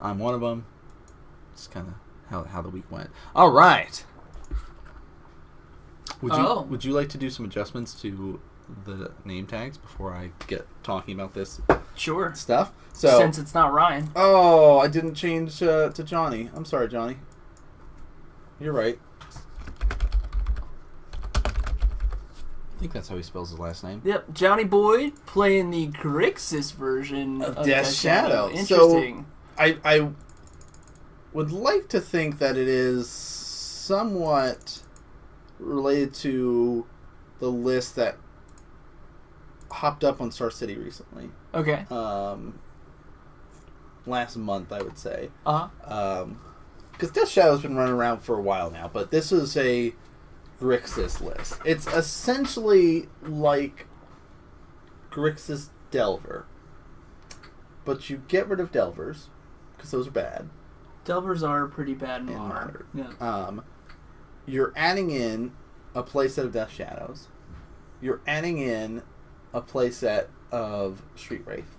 I'm one of them. It's kind of how the week went. All right. Would you like to do some adjustments to the name tags before I get talking about this Sure. stuff? So since it's not Ryan. Oh, I didn't change to Johnny. I'm sorry, Johnny. You're right. I think that's how he spells his last name. Yep, Johnny Boyd playing the Grixis version of Death Shadow. Interesting. So I would like to think that it is somewhat related to the list that hopped up on Star City recently. Okay. Last month, I would say. Uh-huh. Because Death Shadow's been running around for a while now, but this is a Grixis list. It's essentially like Grixis Delver, but you get rid of Delvers because those are bad. Delvers are pretty bad in In Modern. Modern. Yeah. You're adding in a playset of Death Shadows. You're adding in a playset of Street Wraith.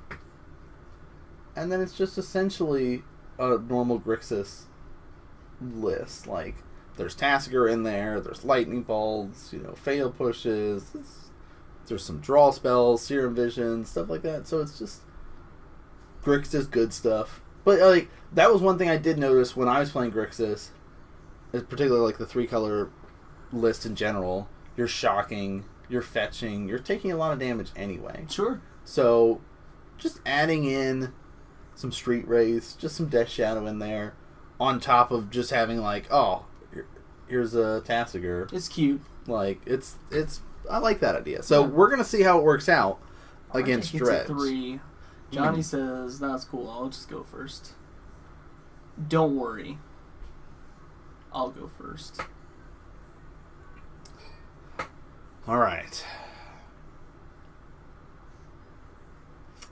And then it's just essentially a normal Grixis list. Like, there's Tasker in there, there's Lightning Bolts, Fatal Pushes, there's some draw spells, Serum Vision, stuff like that. So it's just Grixis good stuff. But, that was one thing I did notice when I was playing Grixis, particularly, the 3-color list in general. You're shocking, you're fetching, you're taking a lot of damage anyway. Sure. So, just adding in some Street Wraiths, just some Death Shadow in there, on top of just having, here's a Tassiger. It's cute. I like that idea. So, we're going to see how it works out against Dredge. It's a 3. Johnny says, that's cool, I'll just go first. Don't worry. I'll go first. Alright.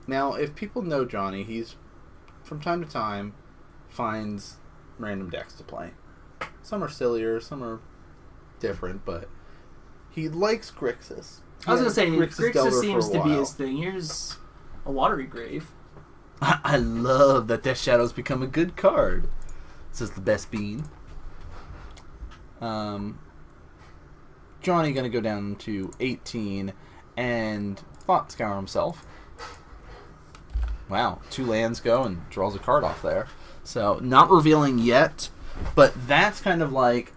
Now, if people know Johnny, he's, from time to time, finds random decks to play. Some are sillier, some are different, but he likes Grixis. I was going to say, Grixis seems to be his thing. Here's a Watery Grave. I love that Death Shadow's become a good card. This is the best bean. Johnny gonna go down to 18 and Thought Scour himself. Wow, 2 lands go and draws a card off there. So, not revealing yet, but that's kind of like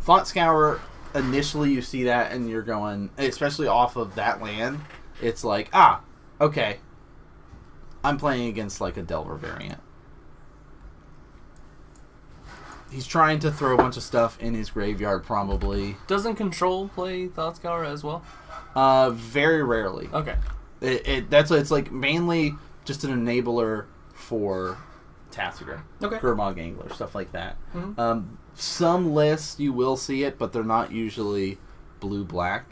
Thought Scour. Initially you see that and you're going, especially off of that land, it's like, okay, I'm playing against a Delver variant. He's trying to throw a bunch of stuff in his graveyard, probably. Doesn't Control play Thoughtscour as well? Very rarely. Okay. It's mainly just an enabler for Tassiger. Okay. Gurmag Angler, stuff like that. Mm-hmm. Some lists you will see it, but they're not usually blue-black.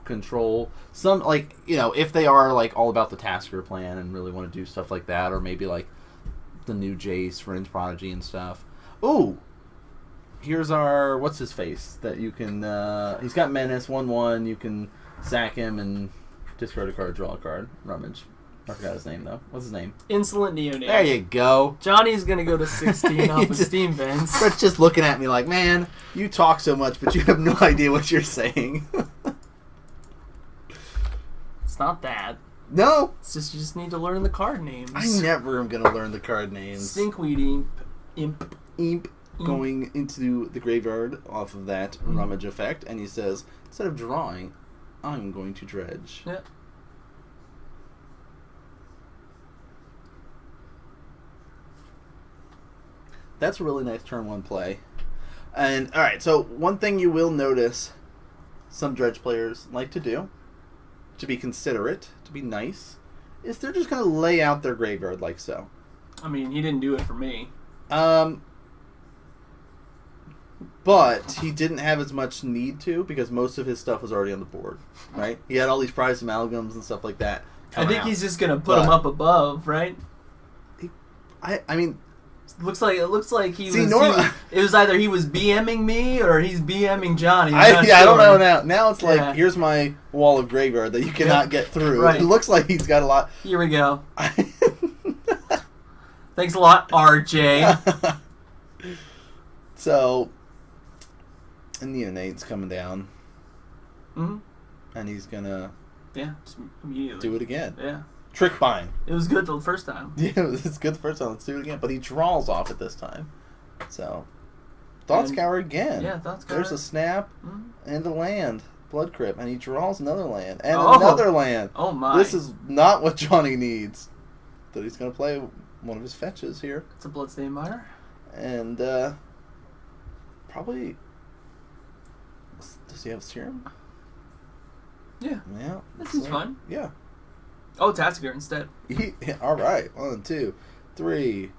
Control. Some, if they are, all about the Tasker plan and really want to do stuff like that, or maybe, the new Jace, Fringe Prodigy and stuff. Ooh! Here's our... What's-his-face? That you can... he's got Menace, 1/1. You can sack him and discard a card, draw a card. Rummage. I forgot his name, though. What's his name? Insolent Neonate. There you go. Johnny's going to go to 16 off of Steam Vents. Brett's just looking at me like, man, you talk so much, but you have no idea what you're saying. It's not that. No. It's just you just need to learn the card names. I never am going to learn the card names. Stinkweed, Imp. Going into the graveyard off of that rummage effect, and he says, instead of drawing, I'm going to dredge. Yep. That's a really nice turn 1 play. And, alright, so one thing you will notice some Dredge players like to do, to be considerate, to be nice, is they're just going to lay out their graveyard like so. I mean, he didn't do it for me. But he didn't have as much need to because most of his stuff was already on the board, right? He had all these prized amalgams and stuff like that. I think he's just going to put them up above, right? I mean... It looks like he was. It was either he was BMing me or he's BMing Johnny. I don't know now. Now it's like, here's my wall of graveyard that you cannot get through. Right. It looks like he's got a lot. Here we go. Thanks a lot, RJ. So, and Neonate's coming down. Mm-hmm. And he's gonna just immediately do it again. Yeah. Trick bind. It was good the first time. Yeah, it's good the first time. Let's do it again. But he draws off it this time. So, Thought Scour again. Yeah, Thought Scour. There's a snap and a land. Blood Crypt. And he draws another land. And Oh. another land. Oh my. This is not what Johnny needs. But he's going to play one of his fetches here. It's a Bloodstained Mire. And, probably... Does he have Serum? Yeah. Yeah. That seems fun. Yeah. Oh, Tassiger instead. All right. 1, 2, 3,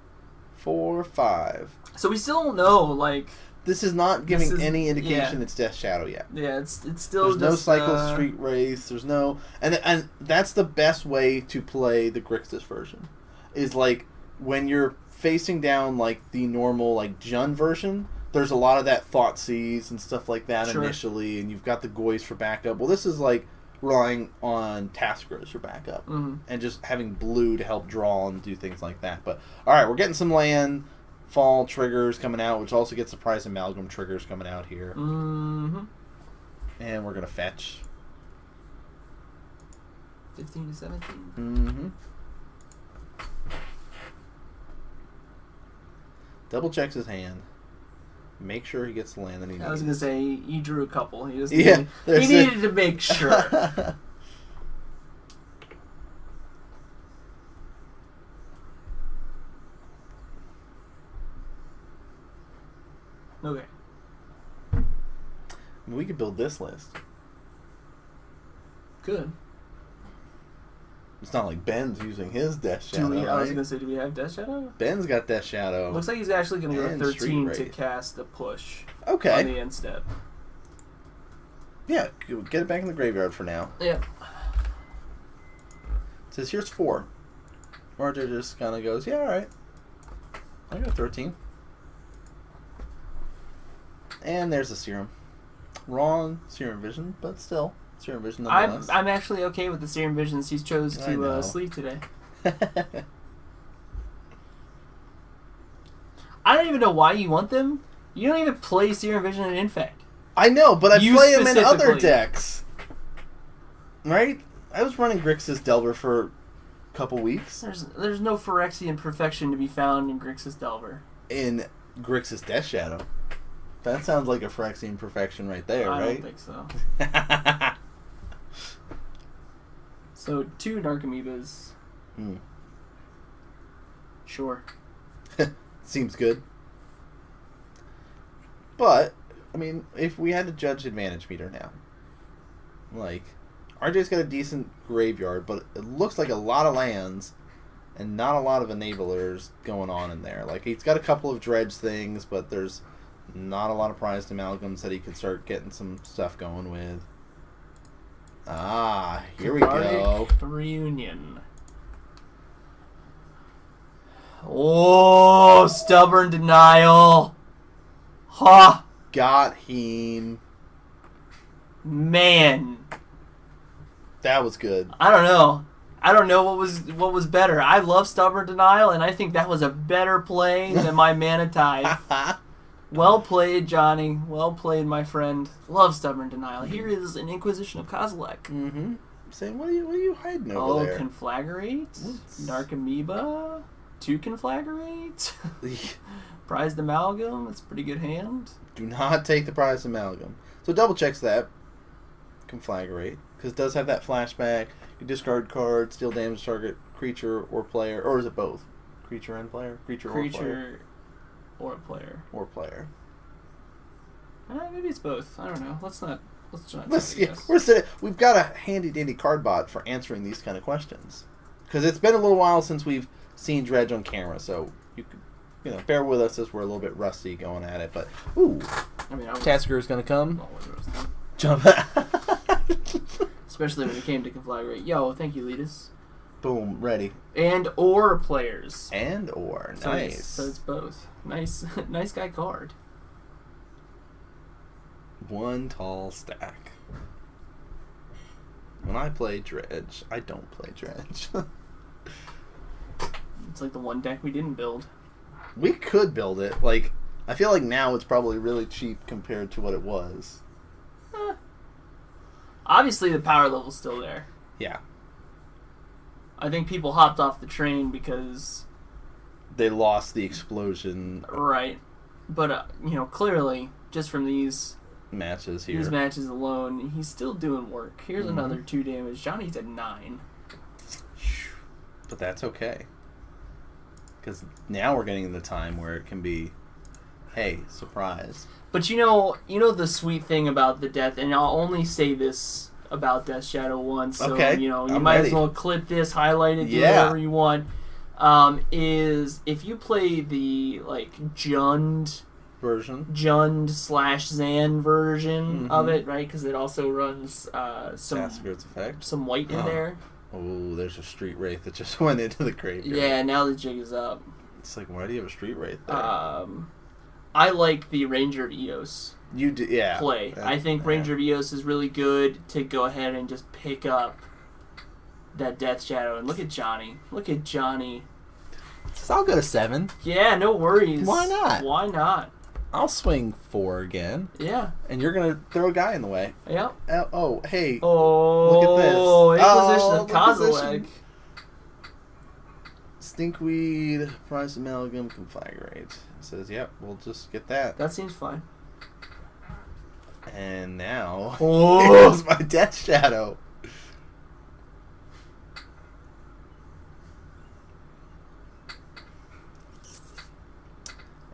4, 5. So we still don't know, like... This is not giving any indication yeah. it's Death Shadow yet. Yeah, it's still There's just... no Cycle Street Wraith. There's no... And that's the best way to play the Grixis version. Is, like, when you're facing down, like, the normal, like, Jund version, there's a lot of that Thoughtseize and stuff like that initially, and you've got the Goys for backup. Well, this is, like, relying on Tasker as your backup. Mm-hmm. And just having blue to help draw and do things like that. But, alright, we're getting some land... Fall triggers coming out, which also gets Surprise Amalgam triggers coming out here. Mm-hmm. And we're going to fetch. 15 to 17. Mm-hmm. Double checks his hand. Make sure he gets the land that he needs. I was going to say, he drew a couple. He just he needed to make sure. Okay. I mean, we could build this list. Good. It's not like Ben's using his Death Shadow. I was going to say, do we have Death Shadow? Ben's got Death Shadow. Looks like he's actually going to go to 13 to Wraith. cast a push Okay. on the end step. Yeah, get it back in the graveyard for now. Yeah. It says here's 4. Marjorie just kind of goes, yeah, alright. I got 13. And there's the Serum. Wrong Serum Vision, but still. Serum Vision nonetheless. I'm actually okay with the Serum Visions he's chose to sleeve today. I don't even know why you want them. You don't even play Serum Vision in Infect. I know, but I play them in other specifically. decks. Right? I was running Grixis Delver for a couple weeks. There's no Phyrexian perfection to be found in Grixis Delver. In Grixis Death Shadow. That sounds like a Phyrexian perfection right there, right? I don't think so. So, 2 Narcomoebas. Sure. Seems good. But, I mean, if we had to judge advantage meter now, like, RJ's got a decent graveyard, but it looks like a lot of lands and not a lot of enablers going on in there. Like, he's got a couple of dredge things, but there's not a lot of prized amalgams that he could start getting some stuff going with. Ah, here we go. Reunion. Oh, Stubborn Denial. Ha! Got him. Man. That was good. I don't know. I don't know what was better. I love Stubborn Denial, and I think that was a better play than my Mana Tithe. Well played, Johnny. Well played, my friend. Love Stubborn Denial. Here is an Inquisition of Kozilek. Mm-hmm. Saying, what are you hiding over there? Conflagrate. Narcomoeba. 2 Conflagrate. Prized Amalgam. It's a pretty good hand. Do not take the prized amalgam. So double checks that. Conflagrate. Because it does have that flashback. You discard card, steal damage target, creature or player. Or is it both? Creature and player? Creature or player? Or player. Or player. Maybe it's both. I don't know. Let's not. We've got a handy dandy card bot for answering these kind of questions. Because it's been a little while since we've seen Dredge on camera, so you could, bear with us as we're a little bit rusty going at it. But Tasker is gonna come. Jump. Especially when it came to Conflagrate. Yo, thank you, Letus. Boom, ready. And or players. Nice. So it's both. Nice guy card. One tall stack. When I play Dredge, I don't play Dredge. It's like the one deck we didn't build. We could build it. Like, I feel like now it's probably really cheap compared to what it was. Obviously, the power level's still there. Yeah. I think people hopped off the train because... They lost the explosion. Right. But, clearly, just from these matches here. These matches alone, he's still doing work. Here's another 2 damage. Johnny's at 9. But that's okay. Because now we're getting in the time where it can be, hey, surprise. But you know the sweet thing about the death, and I'll only say this about Death Shadow once, so you I'm might ready. as well clip this, highlight it, do whatever you want. Is if you play the Jund /Zan version of it, right? Because it also runs some white in there. Oh, there's a Street Wraith that just went into the graveyard. Yeah, now the jig is up. It's like, why do you have a Street Wraith there? I like the Ranger of Eos play. I think Ranger of Eos is really good to go ahead and just pick up that Death Shadow. And look at Johnny. So I'll go to 7. Yeah, no worries. Why not? I'll swing 4 again. Yeah. And you're going to throw a guy in the way. Yeah. Oh, hey. Oh, look at this. Inquisition of Kozilek. Stinkweed, Price Amalgam, Conflagrate. It says, yep, we'll just get that. That seems fine. And now, here's my Death Shadow.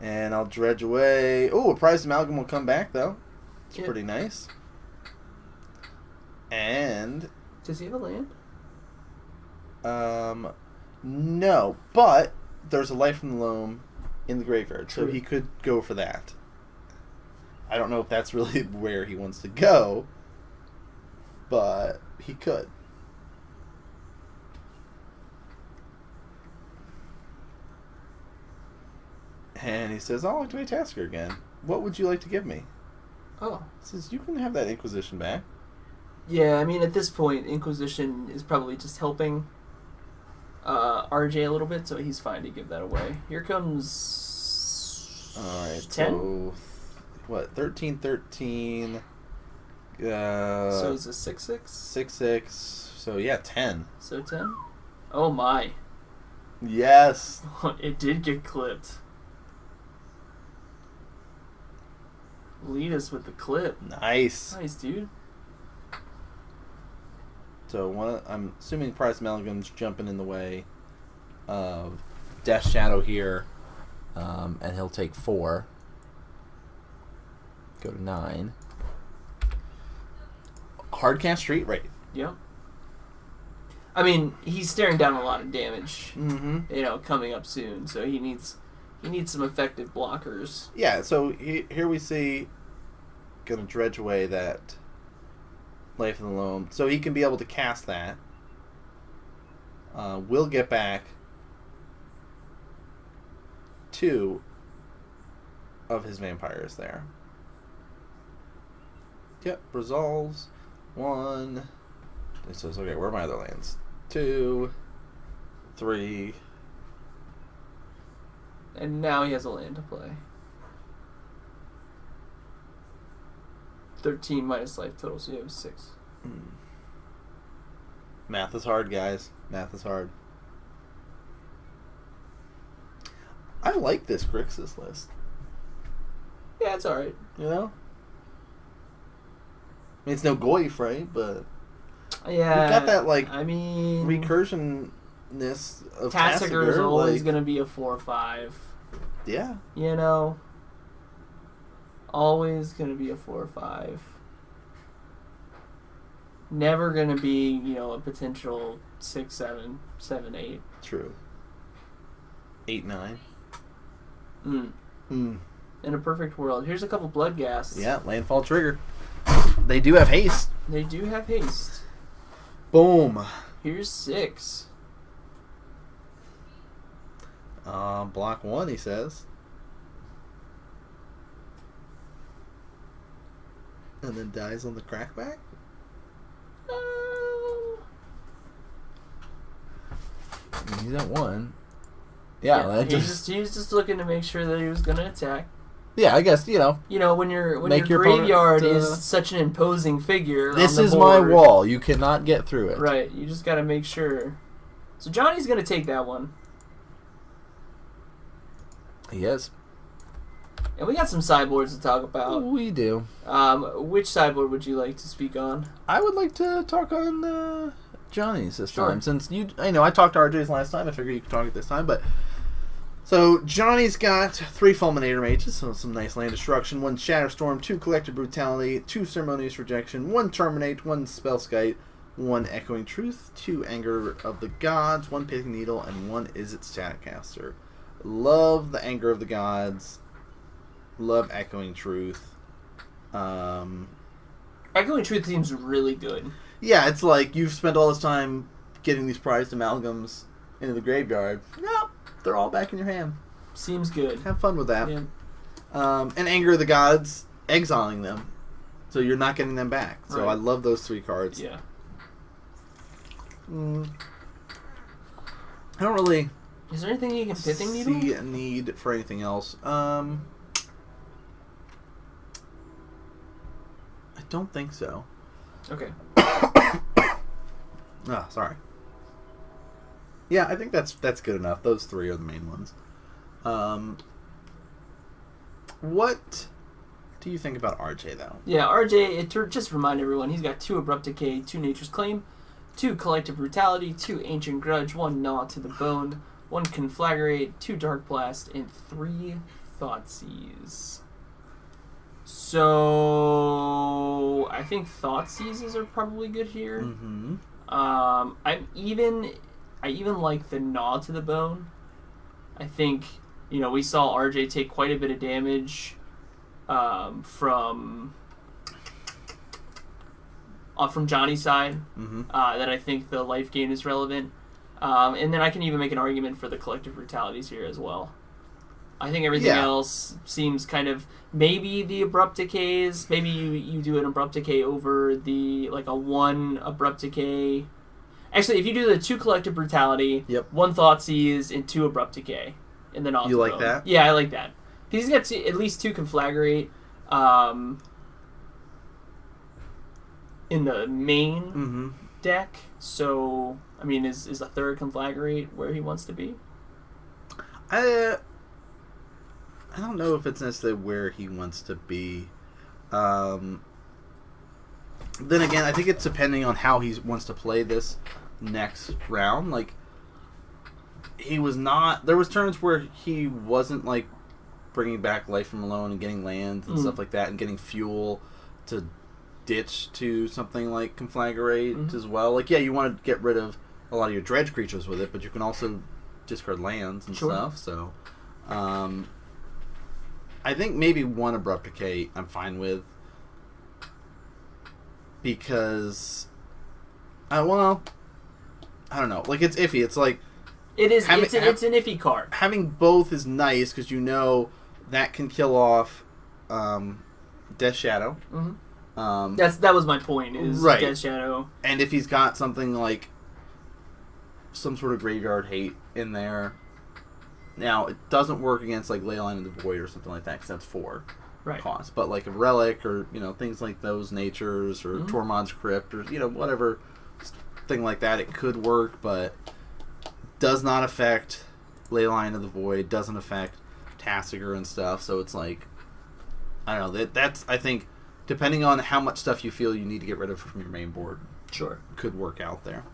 And I'll dredge away. Oh, a Prize Amalgam will come back, though. It's pretty nice. And... Does he have a land? No. But there's a Life from the Loam in the graveyard, True. so he could go for that. I don't know if that's really where he wants to go, but he could. And he says, I'll activate Tasker again. What would you like to give me? Oh. He says, you can have that Inquisition back. Yeah, I mean, at this point, Inquisition is probably just helping RJ a little bit, so he's fine to give that away. Here comes... Alright, 10? so... What? 13, 13... so he's a 6/6? 6/6. So, yeah, 10. So 10? Oh, my. Yes! It did get clipped. Lead us with the clip. Nice. Nice, dude. So I'm assuming Price Amalgam's jumping in the way of Death Shadow here, and he'll take 4. Go to 9. Hardcast Street Wraith. Yep. I mean, he's staring down a lot of damage. Mm-hmm. Coming up soon, so he needs some effective blockers. Yeah. So here we see, gonna dredge away that Life in the Loam, so he can be able to cast that. We'll get back 2 of his vampires there. Yep, resolves 1. It says, okay, where are my other lands? 2, 3. And now he has a land to play. 13 minus life total, so you have 6. Math is hard, guys. Math is hard. I like this Grixis list. Yeah, it's alright. You know? I mean, it's no Goyf, right? But yeah, we've got that, recursionness of Tassiger is Tassiger, always going to be a 4/5. Yeah. Always going to be a 4/5. Never going to be, a potential 6/7, 7/8. True. 8/9. In a perfect world. Here's a couple Bloodghasts. Yeah, landfall trigger. They do have haste. They do have haste. Boom. Here's 6. Block 1, he says. And then dies on the crackback? He's at 1. Yeah, he's just looking to make sure that he was going to attack. Yeah, I guess, when your your graveyard opponent, is such an imposing figure. This on the is board, my wall. You cannot get through it. Right. You just got to make sure. So Johnny's going to take that one. He is. And we got some sideboards to talk about. We do. Which sideboard would you like to speak on? I would like to talk on Johnny's this time. Since I talked to RJ's last time. I figured you could talk it this time, but... So, Johnny's got 3 Fulminator Mages, so some nice land destruction, 1 Shatterstorm, 2 Collective Brutality, 2 Ceremonious Rejection, 1 Terminate, 1 Spellskite, 1 Echoing Truth, 2 Anger of the Gods, 1 Pithing Needle, and 1 Izzet Staticaster. Love the Anger of the Gods. Love Echoing Truth. Echoing Truth seems really good. Yeah, it's like you've spent all this time getting these prized amalgams into the graveyard. Nope. They're all back in your hand. Seems good. Have fun with that. Yeah. And Anger of the Gods, exiling them. So you're not getting them back. So right. I love those 3 cards. Yeah. I don't really... Is there anything you can Pithing Needle? See a need for anything else. I don't think so. Okay. Sorry. Yeah, I think that's good enough. Those 3 are the main ones. What do you think about RJ, though? Yeah, RJ, just remind everyone, he's got 2 Abrupt Decay, 2 Nature's Claim, 2 Collective Brutality, 2 Ancient Grudge, 1 Gnaw to the Bone, 1 Conflagrate, 2 Dark Blast, and 3 Thoughtseizes. So, I think Thoughtseizes are probably good here. Mm-hmm. I even like the Gnaw to the Bone. I think, we saw RJ take quite a bit of damage from Johnny's side. Mm-hmm. That I think the life gain is relevant. And then I can even make an argument for the Collective Brutalities here as well. I think everything else seems kind of... Maybe the Abrupt Decays. Maybe you do an Abrupt Decay over a 1 Abrupt Decay... Actually, if you do the 2 Collective Brutality, 1 Thoughtseize, and 2 Abrupt Decay, and then you like that? Yeah, I like that. Because he's got at least 2 Conflagrate in the main deck. So, I mean, is a 3rd Conflagrate where he wants to be? I don't know if it's necessarily where he wants to be. Then again, I think it's depending on how he wants to play this next round. Like, he was not... There was turns where he wasn't, bringing back Life from Alone and getting lands and stuff like that and getting fuel to ditch to something like Conflagrate as well. You want to get rid of a lot of your dredge creatures with it, but you can also discard lands and stuff. So, I think maybe 1 Abrupt Decay I'm fine with. Because, I don't know. It's iffy. It's like... It is. It's an iffy card. Having both is nice because that can kill off Death Shadow. Mm-hmm. That was my point, is Death Shadow. And if he's got something like some sort of graveyard hate in there... Now, it doesn't work against Leyline of the Void or something like that because that's 4. Cost, but a relic or things like those natures or Tormod's Crypt or whatever thing like that, it could work, but does not affect Leyline of the Void, doesn't affect Tasigur and stuff. So it's I don't know, that's I think depending on how much stuff you feel you need to get rid of from your main board, could work out there.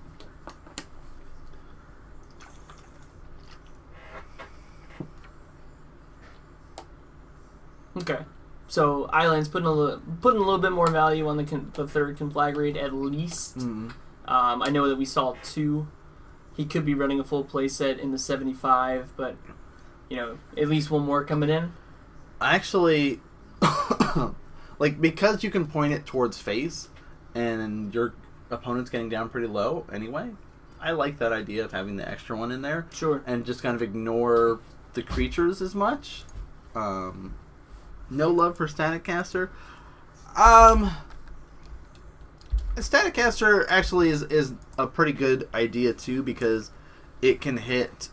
Okay. So Island's putting a little bit more value on the 3rd Conflagrate at least. Mm-hmm. I know that we saw 2. He could be running a full playset in the 75, but at least 1 more coming in. Actually, because you can point it towards face, and your opponent's getting down pretty low anyway. I like that idea of having the extra one in there. Sure. And just kind of ignore the creatures as much. No love for Staticaster. Staticaster actually is a pretty good idea too because it can hit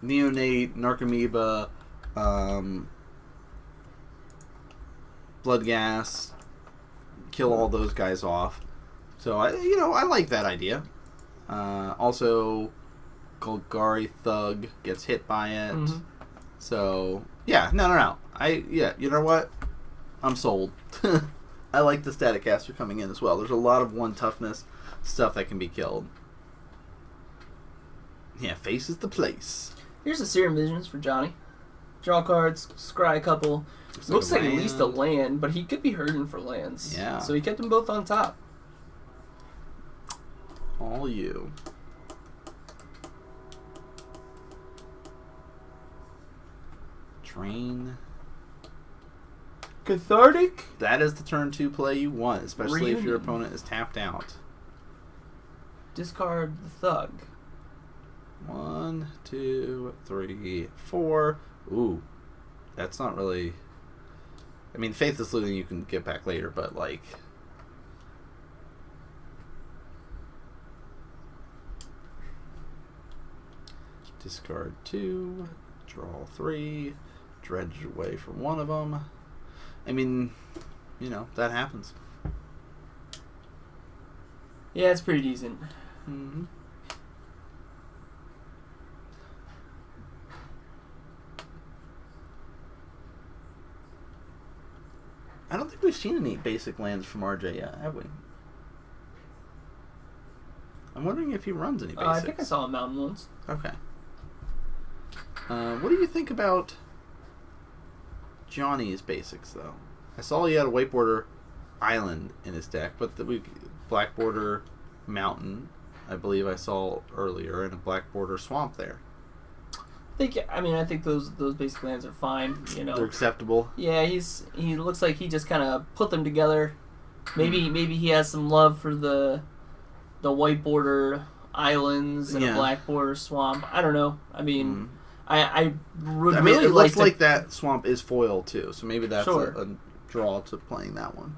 Neonate, Narcomoeba, Bloodgas, kill all those guys off. So I like that idea. Also, Golgari Thug gets hit by it. Mm-hmm. So yeah, no. You know what? I'm sold. I like the Static Caster coming in as well. There's a lot of 1 toughness stuff that can be killed. Yeah, face is the place. Here's the Serum Visions for Johnny. Draw cards, scry a couple. Looks like at least a land, but he could be hurting for lands. Yeah. So he kept them both on top. All you. Drain. Cathartic? That is the turn 2 play you want, especially if your Reunion. opponent is tapped out. Discard the Thug. 1, 2, 3, 4. Ooh. That's not really... I mean, Faithless Looting you can get back later, but like... Discard 2, draw 3, dredge away from one of them. I mean, that happens. Yeah, it's pretty decent. Mm-hmm. I don't think we've seen any basic lands from RJ yet, have we? I'm wondering if he runs any basics. I think I saw a mountain once. Okay. What do you think about Johnny's basics, though? I saw he had a white border island in his deck, but the black border mountain, I believe I saw earlier, and a black border swamp there. I think those basic lands are fine. They're acceptable. Yeah, he looks like he just kind of put them together. Maybe he has some love for the white border islands and a black border swamp. I don't know. I mean, I would really it like looks like that swamp is foil too, so maybe that's Sure. a draw to playing that one.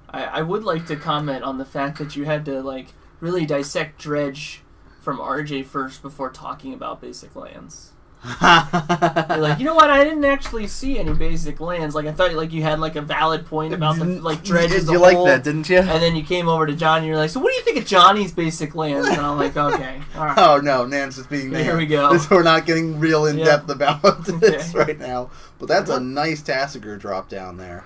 I would like to comment on the fact that you had to really dissect Dredge from RJ first before talking about basic lands. You're like, you know what? I didn't actually see any basic lands. I thought you had a valid point about the Dredge as a whole. You like that, didn't you? And then you came over to John and you're like, so what do you think of Johnny's basic lands? And I'm like, okay, all right. Oh no, Nan's just being Nan. Here we go. We're not getting real in depth about this Okay. right now. But that's a nice Tassiger drop down there.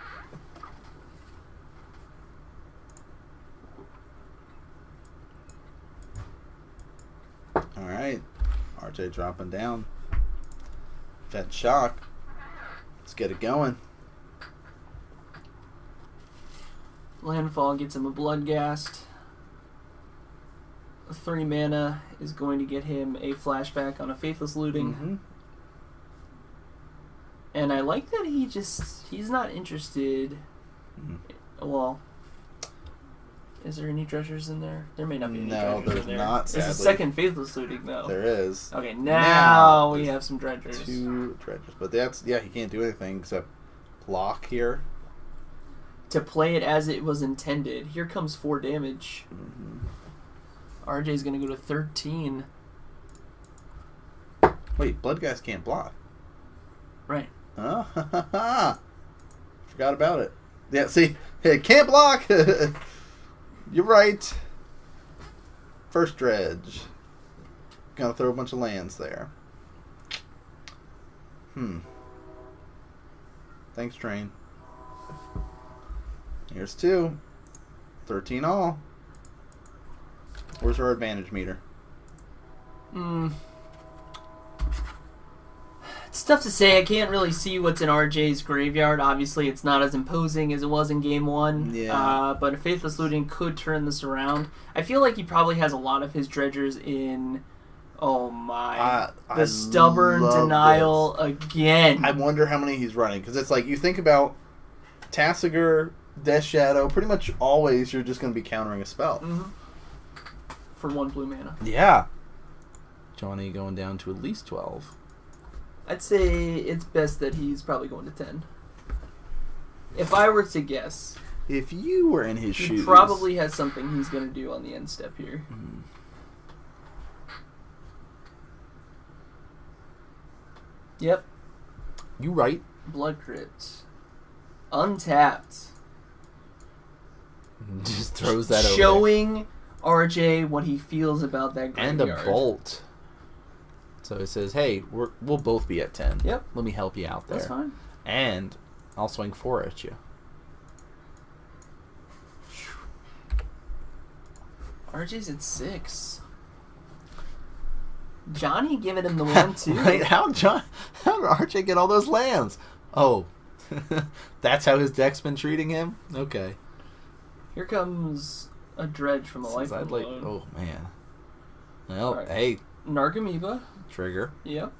All right, RJ dropping down. Fed shock. Let's get it going. Landfall gets him a Bloodghast. 3 mana is going to get him a flashback on a Faithless Looting. Mm-hmm. And I like that he's not interested. Well, is there any treasures in there? There may not be any treasures there's in there. not, There's a sadly. second Faithless Looting, though. There is. Okay, now we there's have some dredgers. 2 dredges. But he can't do anything except block here. To play it as it was intended. Here comes 4 damage. Mm-hmm. RJ's going to go to 13. Wait, Bloodghast can't block. Right. Oh, forgot about it. Yeah, see, it can't block. You're right. First dredge. Gonna throw a bunch of lands there. Thanks, train. Here's 2. 13 all. Where's our advantage meter? It's tough to say. I can't really see what's in RJ's graveyard. Obviously, it's not as imposing as it was in Game 1. Yeah. But a Faithless Looting could turn this around. I feel like he probably has a lot of his dredgers in... Oh my. The Stubborn Denial again. I wonder how many he's running. Because it's like, you think about Tassiger, Death Shadow, pretty much always you're just going to be countering a spell. Mm-hmm. For 1 blue mana. Yeah. Johnny going down to at least 12. I'd say it's best that he's probably going to 10. If I were to guess, If you were in his he shoes... probably has something he's going to do on the end step here. Yep. You right. Blood Crypt. Untapped. Just throws that over there. Showing RJ what he feels about that And graveyard. a bolt. So it says, hey, we'll both be at 10. Yep. Let me help you out there. That's fine. And I'll swing 4 at you. RJ's at 6. Johnny giving him the one, too. Right? How did RJ get all those lands? Oh. That's how his deck's been treating him? Okay. Here comes a Dredge from the Life of Alone. Oh, man. Well, Right. hey. Narcomoeba. Trigger. Yep.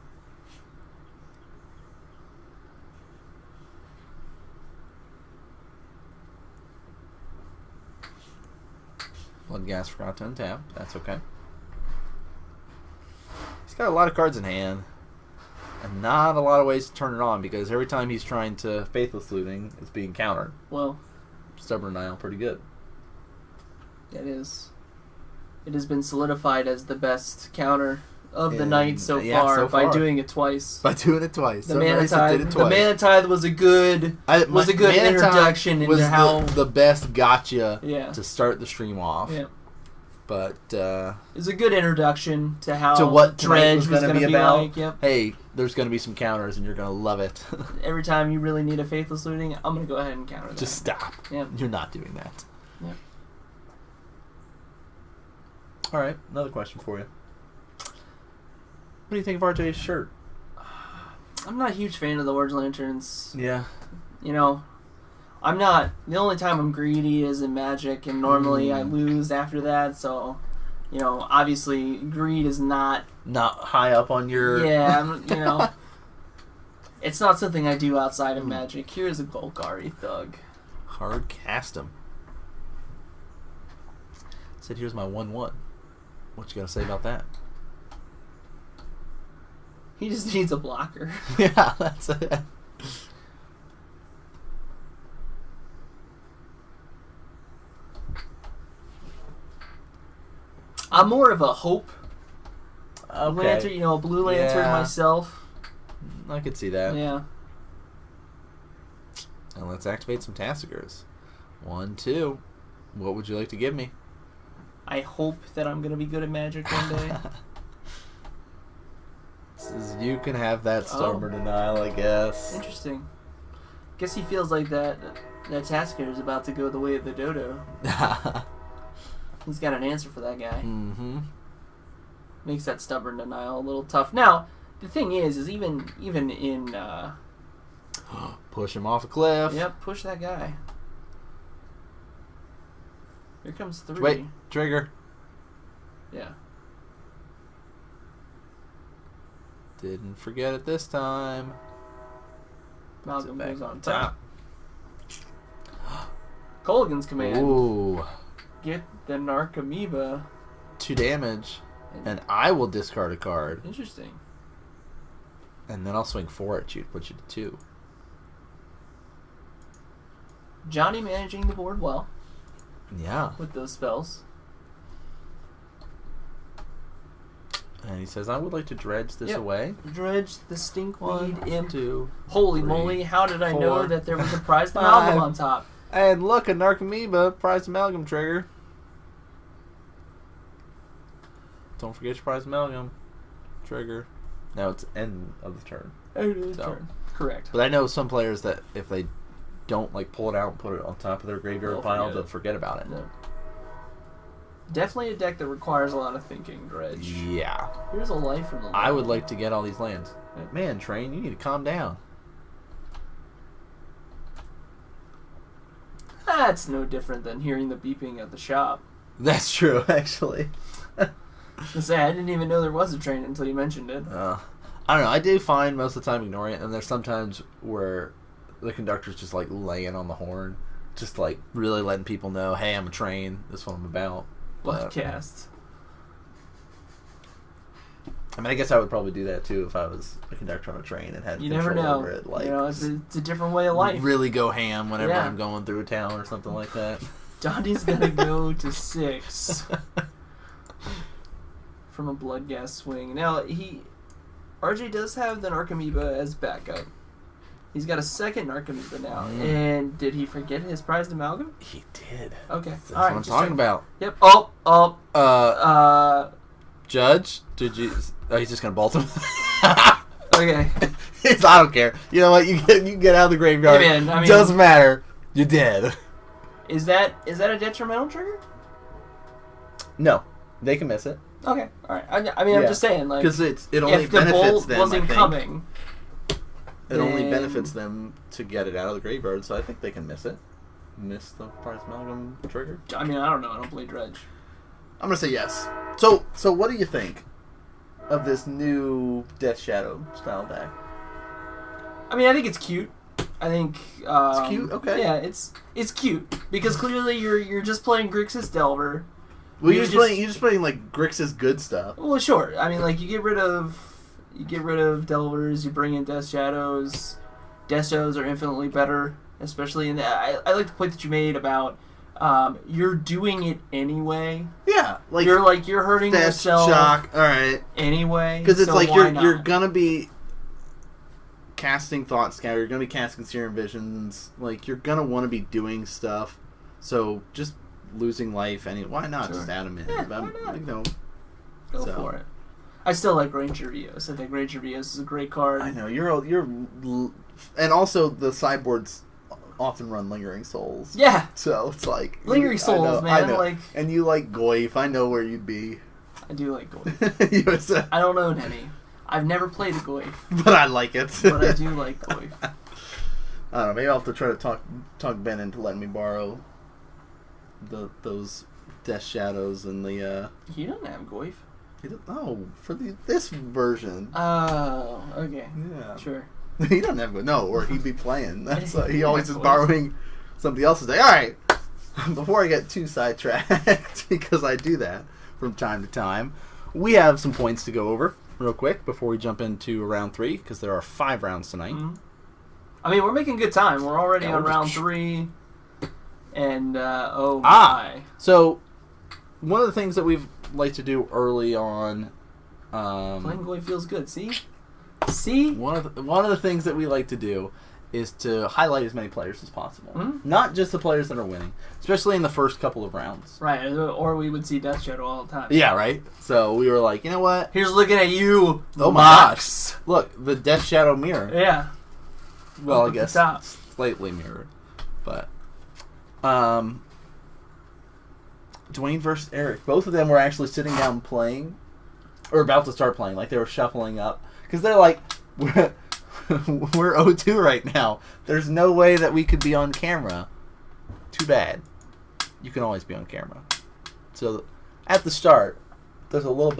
Bloodghast forgot to untap. That's okay. He's got a lot of cards in hand. And not a lot of ways to turn it on because every time he's trying to Faithless Looting, it's being countered. Well, Stubborn Denial, pretty good. it is. It has been solidified as the best counter of the night so far by doing it twice. By doing it twice. The Mana Tithe was a good introduction into how the best gotcha Yeah. to start the stream off. Yeah. But It's a good introduction to how to what Dredge was going to be about. like. Yep. Hey, there's going to be some counters and you're going to love it. Every time you really need a Faithless Looting, I'm going to go ahead and counter that. Just stop. Yep. You're not doing that. Yep. All right, another question for you. What do you think of RJ's shirt? I'm not a huge fan of the Orange Lanterns. Yeah. You know, I'm not. The only time I'm greedy is in Magic, and normally I lose after that, so, you know, obviously greed is not... Not high up on your... Yeah, you know, it's not something I do outside of Magic. Here's a Golgari Thug. Hard cast him. Said, here's my 1/1. What you got to say about that? He just needs a blocker. Yeah, that's it. I'm more of a hope Okay. lantern, you know, a blue lantern Yeah. myself. I could see that. Yeah. And let's activate some Tassigurs. 1, 2. What would you like to give me? I hope that I'm going to be good at Magic one day. Says you can have that Stubborn Denial, I guess. Interesting. Guess he feels like that Tasker is about to go the way of the dodo. He's got an answer for that guy. Mm-hmm. Makes that Stubborn Denial a little tough. Now, the thing is even in... Push him off a cliff. Yep, push that guy. Here comes 3. Wait, trigger. Yeah. Didn't forget it this time. Malcolm Back goes on top. Colgan's command. Ooh. Get the Narcomoeba. 2 damage. And I will discard a card. Interesting. And then I'll swing 4 at you to put you to 2. Johnny managing the board well Yeah. with those spells. And he says, I would like to dredge this away. Dredge the Stinkweed 1, Imp. 2. Holy 3, moly, how did I know 4, that there was a prized 5. amalgam on top? And look, a Narcomoeba prized amalgam trigger. Don't forget your prized amalgam trigger. Now it's end of the turn. Turn. Correct. But I know some players that if they don't like pull it out and put it on top of their graveyard They'll pile, forget they'll it. forget about it. No. Definitely a deck that requires a lot of thinking, Dredge. Yeah. Here's a life from the I would like to get all these lands. Yep. Man, Train, you need to calm down. That's no different than hearing the beeping at the shop. That's true, actually. To say, I didn't even know there was a train until you mentioned it. I don't know. I do find most of the time ignoring it, and there's sometimes where the conductor's just like laying on the horn, just like really letting people know, hey, I'm a train. This is what I'm about. Podcast. I mean, I guess I would probably do that too if I was a conductor on a train and had You control never know. over it. Like, you know, it's a different way of life. really go ham whenever Yeah. I'm going through a town or something like that. Johnny's gonna go to 6 from a blood gas swing. Now RJ does have the Narcomoeba as backup. He's got a second Narcomoeba now. And did he forget his prized amalgam? He did. Okay. That's All right, what I'm talking about. Yep. Judge, did you? Oh, he's just gonna bolt him. Okay. I don't care. You know what? You get out of the graveyard. Hey man, doesn't matter. You're dead. Is that a detrimental trigger? No, they can miss it. Okay. All right. I'm just saying, like, because it only if the benefits bolt them. wasn't coming, it only benefits them to get it out of the graveyard. So I think they can miss it. Miss the prize amalgam trigger. I mean, I don't know. I don't play Dredge. I'm gonna say yes. So what do you think of this new Death Shadow style deck? I mean, I think it's cute. I think it's cute. Okay. Yeah, it's cute because clearly you're just playing Grixis Delver. Well, you're just playing like Grixis good stuff. Well, sure. I mean, like you get rid of Delvers, you bring in Death Shadows. Death Shadows are infinitely better, especially in that. I like the point that you made about you're doing it anyway. Yeah, like you're hurting yourself. Shock. All right. Anyway, because it's so like why you're not? gonna be casting Thought Scatter. You're gonna be casting Serum Visions. Like you're gonna want to be doing stuff. So just losing life. Why not just add them in? Yeah, why not? Go for it. I still like Ranger Rios. I think Ranger Rios is a great card. I know and also the sideboards often run Lingering Souls. Yeah. So it's like Lingering Souls, man. I know. Like, and you like Goyf. I know where you'd be. I do like Goyf. I don't own any. I've never played a Goyf. But I like it. But I do like Goyf. I don't know. Maybe I'll have to try to talk Ben into letting me borrow those Death Shadows and the. He doesn't have Goyf. For this version. Oh, okay. Yeah. Sure. He doesn't have or he'd be playing. That's he always is borrowing somebody else's day. All right. Before I get too sidetracked, because I do that from time to time, we have some points to go over real quick before we jump into round 3, because there are 5 rounds tonight. Mm-hmm. I mean, we're making good time. We're already on round 3, and my. So one of the things that we've like to do early on. Playing Goy feels good. See. One of the things that we like to do is to highlight as many players as possible. Mm-hmm. Not just the players that are winning, especially in the first couple of rounds. Right, or we would see Death Shadow all the time. Yeah, right. So we were like, you know what? Here's looking at you. Oh my gosh! Look, the Death Shadow mirror. Yeah. Well, I guess slightly mirrored, but Dwayne versus Eric. Both of them were actually sitting down playing, or about to start playing. Like they were shuffling up because they're like, we're 0-2 right now. There's no way that we could be on camera. Too bad. You can always be on camera. So at the start, there's a little bit